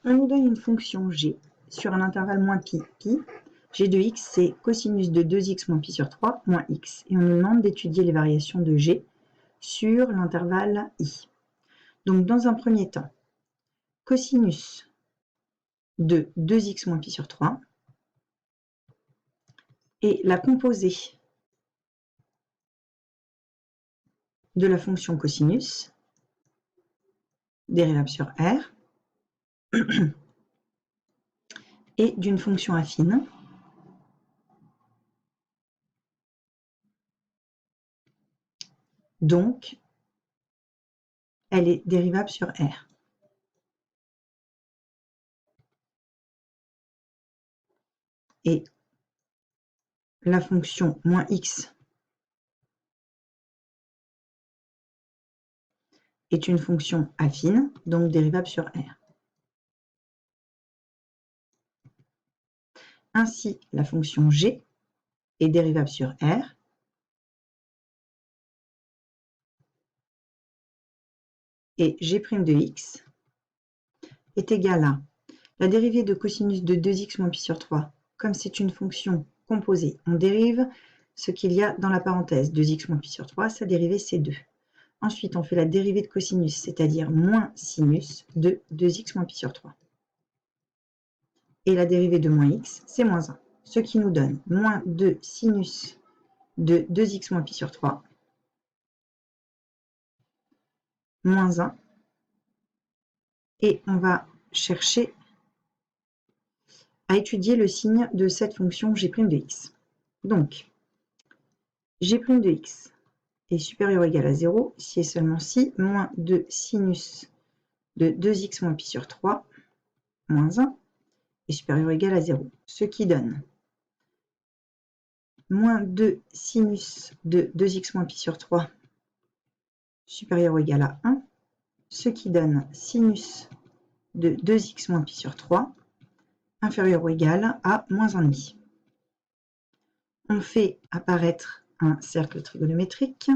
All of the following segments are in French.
On nous donne une fonction g sur un intervalle moins pi, g de x, c'est cosinus de 2x moins pi sur 3 moins x. Et on nous demande d'étudier les variations de g sur l'intervalle i. Donc, dans un premier temps, cosinus de 2x moins pi sur 3 et la composée de la fonction cosinus, dérivable sur r, et d'une fonction affine, donc elle est dérivable sur r. Et la fonction moins x est une fonction affine, donc dérivable sur r. Ainsi, la fonction g est dérivable sur r, et g' de x est égal à la dérivée de cosinus de 2x moins pi sur 3. Comme c'est une fonction composée, on dérive ce qu'il y a dans la parenthèse. 2x moins pi sur 3, sa dérivée c'est 2. Ensuite, on fait la dérivée de cosinus, c'est-à-dire moins sinus de 2x moins pi sur 3. Et la dérivée de moins x, c'est moins 1. Ce qui nous donne moins 2 sinus de 2x moins pi sur 3, moins 1. Et on va chercher à étudier le signe de cette fonction g' de x. Donc, g' de x est supérieur ou égal à 0 si et seulement si moins 2 sinus de 2x moins pi sur 3 moins 1 est supérieur ou égal à 0. Ce qui donne moins 2 sinus de 2x moins pi sur 3 supérieur ou égal à 1, ce qui donne sinus de 2x moins pi sur 3 inférieur ou égal à moins 1,5. On fait apparaître un cercle trigonométrique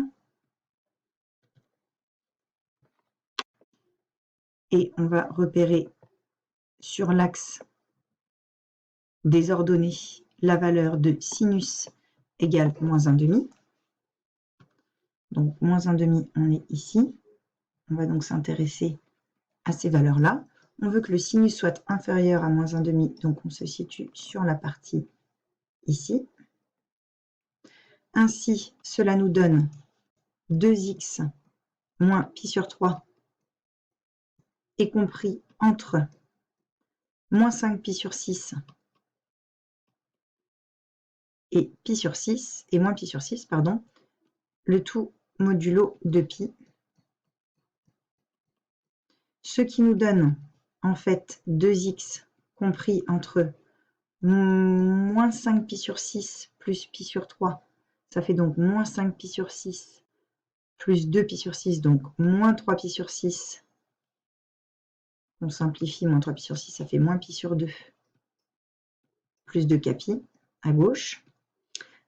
et on va repérer sur l'axe des ordonnées la valeur de sinus égale moins 1,5. Donc moins 1,5, on est ici. On va donc s'intéresser à ces valeurs-là. On veut que le sinus soit inférieur à moins 1,5, donc on se situe sur la partie ici. Ainsi, cela nous donne 2x moins pi sur 3 est compris entre moins 5 pi sur 6 et pi sur 6, et moins pi sur 6, pardon, le tout modulo de pi. Ce qui nous donne en fait 2x compris entre moins 5 pi sur 6 plus pi sur 3, ça fait donc moins 5 pi sur 6 plus 2 pi sur 6, donc moins 3 pi sur 6. On simplifie, moins 3 pi sur 6, ça fait moins pi sur 2, plus 2 pi à gauche.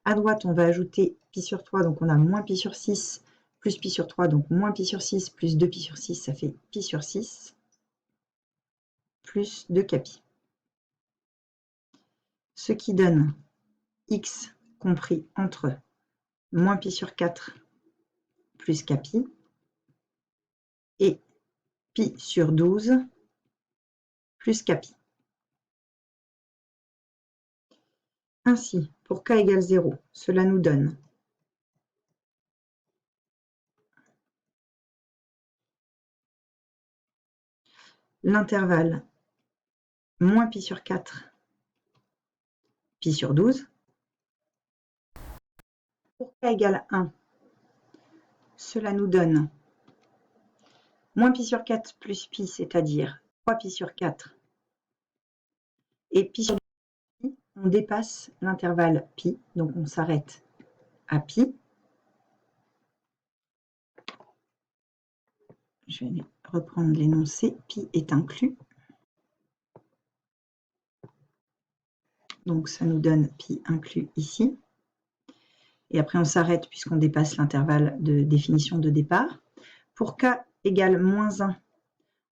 À droite, on va ajouter pi sur 3, donc on a moins pi sur 6, plus pi sur 3, donc moins pi sur 6, plus 2 pi sur 6, ça fait pi sur 6, plus 2 pi. Ce qui donne x compris entre moins pi sur 4 plus pi et pi sur 12 plus pi. Ainsi, pour k égale 0, cela nous donne l'intervalle moins pi sur 4, pi sur 12. Pour k égale 1, cela nous donne moins pi sur 4 plus pi, c'est-à-dire 3 pi sur 4. Et pi sur 2, on dépasse l'intervalle pi, donc on s'arrête à pi. Je vais reprendre l'énoncé, pi est inclus. Donc ça nous donne pi inclus ici. Et après on s'arrête puisqu'on dépasse l'intervalle de définition de départ. Pour k égale moins 1,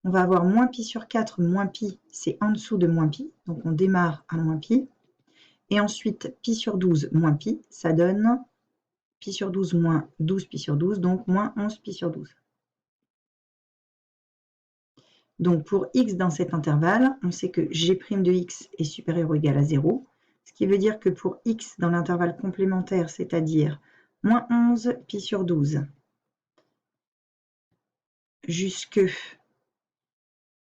On va avoir moins pi sur 4, moins pi, c'est en dessous de moins pi. Donc, on démarre à moins pi. Et ensuite, pi sur 12 moins pi, ça donne pi sur 12 moins 12 pi sur 12, donc moins 11 pi sur 12. Donc, pour x dans cet intervalle, on sait que g' de x est supérieur ou égal à 0, ce qui veut dire que pour x dans l'intervalle complémentaire, c'est-à-dire moins 11 pi sur 12, jusque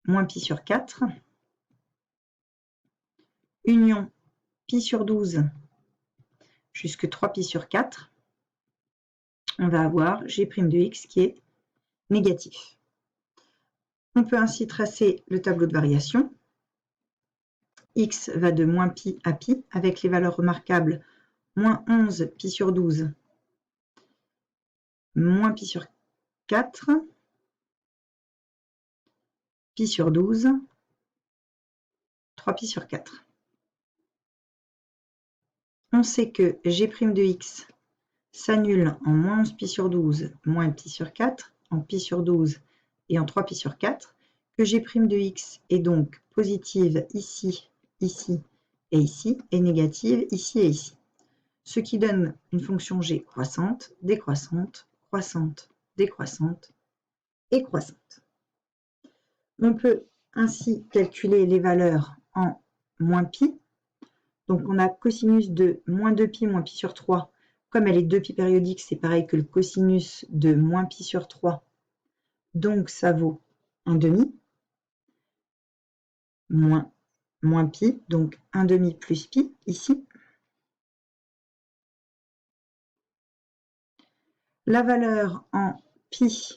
moins pi sur 4, union pi sur 12 jusque 3 pi sur 4, on va avoir g' de x qui est négatif. On peut ainsi tracer le tableau de variation. X va de moins pi à pi, avec les valeurs remarquables moins 11 pi sur 12, moins pi sur 4, pi sur 12, 3 pi sur 4. On sait que g' de x s'annule en moins 11 pi sur 12, moins pi sur 4, en pi sur 12 et en 3 pi sur 4, que g' de x est donc positive ici, ici et ici, et négative ici et ici. Ce qui donne une fonction g croissante, décroissante, croissante, décroissante et croissante. On peut ainsi calculer les valeurs en moins pi. Donc on a cosinus de moins 2pi moins pi sur 3. Comme elle est 2pi périodique, c'est pareil que le cosinus de moins pi sur 3. Donc ça vaut 1/2. Moins pi, donc 1/2 plus pi ici. La valeur en pi, je ne sais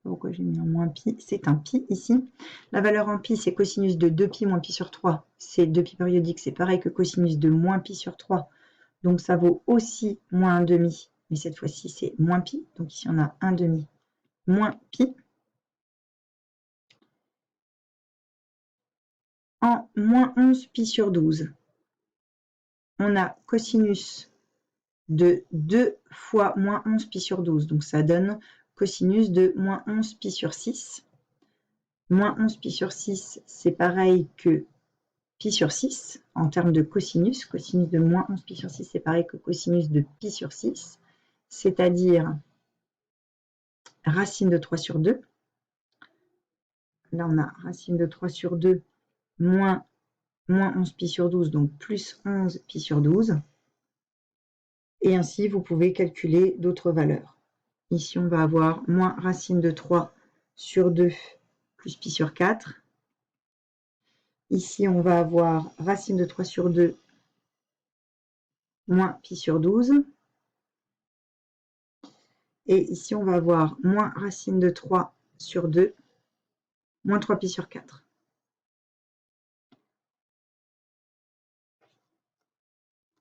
pas pourquoi j'ai mis en moins pi, c'est un pi ici. La valeur en pi, c'est cosinus de 2pi moins pi sur 3. C'est 2pi périodique, c'est pareil que cosinus de moins pi sur 3. Donc ça vaut aussi moins 1/2, mais cette fois-ci c'est moins pi. Donc ici on a 1/2 moins pi. En moins 11 pi sur 12, on a cosinus de 2 fois moins 11 pi sur 12. Donc ça donne cosinus de moins 11 pi sur 6. Moins 11 pi sur 6, c'est pareil que pi sur 6 en termes de cosinus. Cosinus de moins 11 pi sur 6, c'est pareil que cosinus de pi sur 6, c'est-à-dire racine de 3 sur 2. Là, on a racine de 3 sur 2 moins 11 pi sur 12, donc plus 11 pi sur 12. Et ainsi, vous pouvez calculer d'autres valeurs. Ici, on va avoir moins racine de 3 sur 2 plus pi sur 4. Ici, on va avoir racine de 3 sur 2 moins pi sur 12. Et ici, on va avoir moins racine de 3 sur 2 moins 3 pi sur 4.